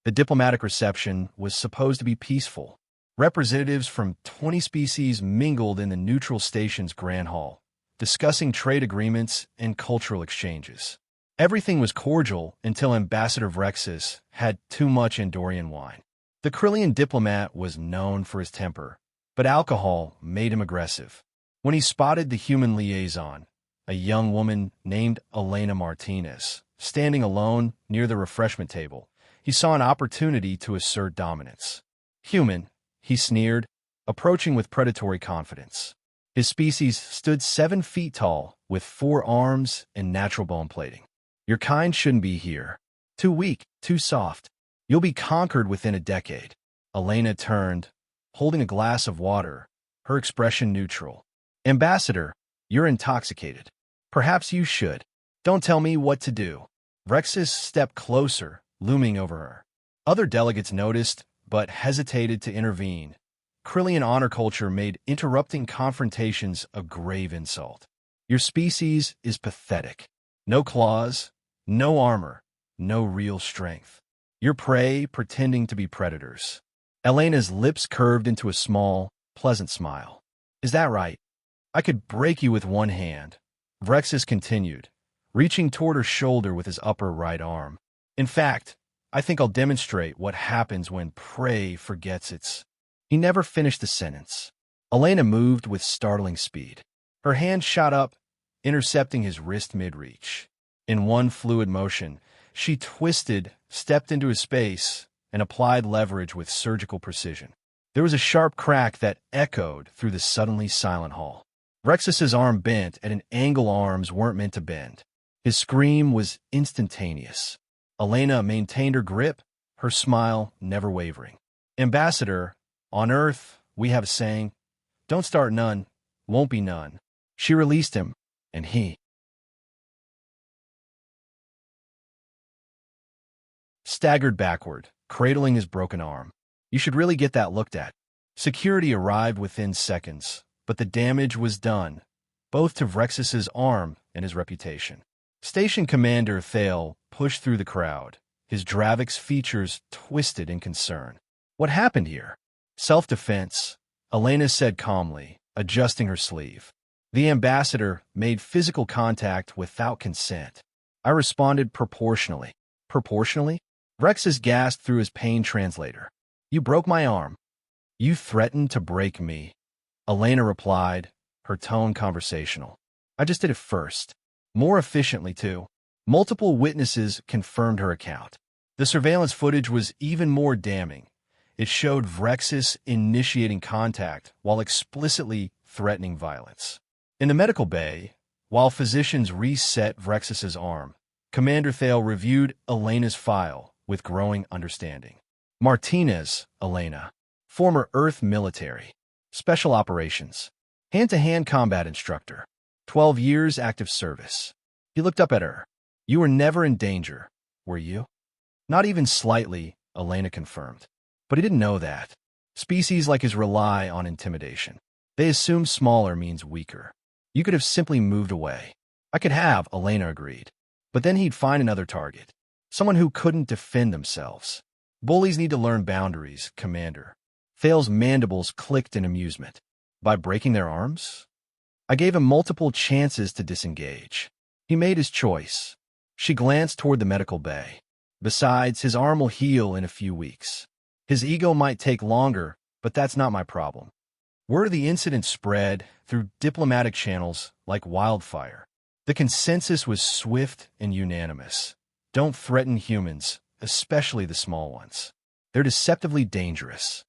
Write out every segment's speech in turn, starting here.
The diplomatic reception was supposed to be peaceful. Representatives from 20 species mingled in the neutral station's grand hall, discussing trade agreements and cultural exchanges. Everything was cordial until Ambassador Vrexis had too much Andorian wine. The Krillian diplomat was known for his temper, but alcohol made him aggressive. When he spotted the human liaison, a young woman named Elena Martinez, standing alone near the refreshment table, he saw an opportunity to assert dominance. Human, he sneered, approaching with predatory confidence. His species stood 7 feet tall, with 4 arms and natural bone plating. Your kind shouldn't be here. Too weak, too soft. You'll be conquered within a decade. Elena turned, holding a glass of water, her expression neutral. Ambassador, you're intoxicated. Perhaps you should. Don't tell me what to do. Vrexis stepped closer, looming over her. Other delegates noticed, but hesitated to intervene. Krillian honor culture made interrupting confrontations a grave insult. Your species is pathetic. No claws, no armor, no real strength. Your prey pretending to be predators. Elena's lips curved into a small, pleasant smile. Is that right? I could break you with one hand. Vrexis continued, reaching toward her shoulder with his upper right arm. In fact, I think I'll demonstrate what happens when prey forgets its... He never finished the sentence. Elena moved with startling speed. Her hand shot up, intercepting his wrist mid-reach. In one fluid motion, she twisted, stepped into his space, and applied leverage with surgical precision. There was a sharp crack that echoed through the suddenly silent hall. Vrexis's arm bent at an angle arms weren't meant to bend. His scream was instantaneous. Elena maintained her grip, her smile never wavering. Ambassador, on Earth, we have a saying, don't start none, won't be none. She released him, and he staggered backward, cradling his broken arm. You should really get that looked at. Security arrived within seconds, but the damage was done, both to Vrexis's arm and his reputation. Station Commander Thale pushed through the crowd, his Dravix features twisted in concern. What happened here? Self-defense, Elena said calmly, adjusting her sleeve. The ambassador made physical contact without consent. I responded proportionally. Proportionally? Vrexis gasped through his pain translator. You broke my arm. You threatened to break me. Elena replied, her tone conversational. I just did it first. More efficiently, too. Multiple witnesses confirmed her account. The surveillance footage was even more damning. It showed Vrexis initiating contact while explicitly threatening violence. In the medical bay, while physicians reset Vrexis's arm, Commander Thale reviewed Elena's file with growing understanding. Martinez, Elena, former Earth military, special operations, hand-to-hand combat instructor, 12 years active service. He looked up at her. You were never in danger, were you? Not even slightly, Elena confirmed. But he didn't know that. Species like his rely on intimidation. They assume smaller means weaker. You could have simply moved away. I could have, Elena agreed. But then he'd find another target. Someone who couldn't defend themselves. Bullies need to learn boundaries, Commander. Thale's mandibles clicked in amusement. By breaking their arms? I gave him multiple chances to disengage. He made his choice. She glanced toward the medical bay. Besides, his arm will heal in a few weeks. His ego might take longer, but that's not my problem. Word of the incident spread through diplomatic channels like wildfire. The consensus was swift and unanimous. Don't threaten humans, especially the small ones. They're deceptively dangerous.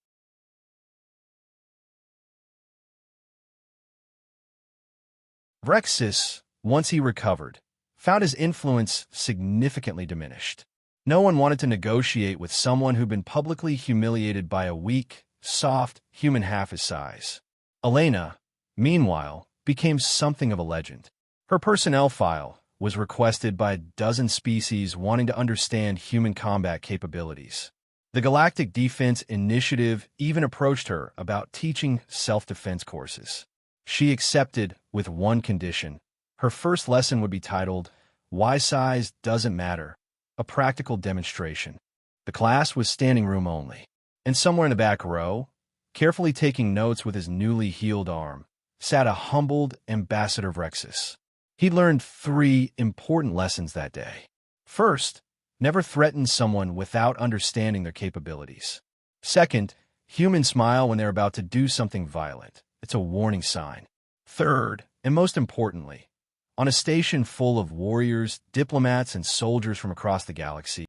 Vrexis, once he recovered, found his influence significantly diminished. No one wanted to negotiate with someone who'd been publicly humiliated by a weak, soft human half his size. Elena, meanwhile, became something of a legend. Her personnel file was requested by a dozen species wanting to understand human combat capabilities. The Galactic Defense Initiative even approached her about teaching self-defense courses. She accepted with one condition. Her first lesson would be titled, Why Size Doesn't Matter, a practical demonstration. The class was standing room only, and somewhere in the back row, carefully taking notes with his newly healed arm, sat a humbled ambassador of Rexus. He learned 3 important lessons that day. First, never threaten someone without understanding their capabilities. Second, humans smile when they're about to do something violent. It's a warning sign. Third, and most importantly, on a station full of warriors, diplomats, and soldiers from across the galaxy,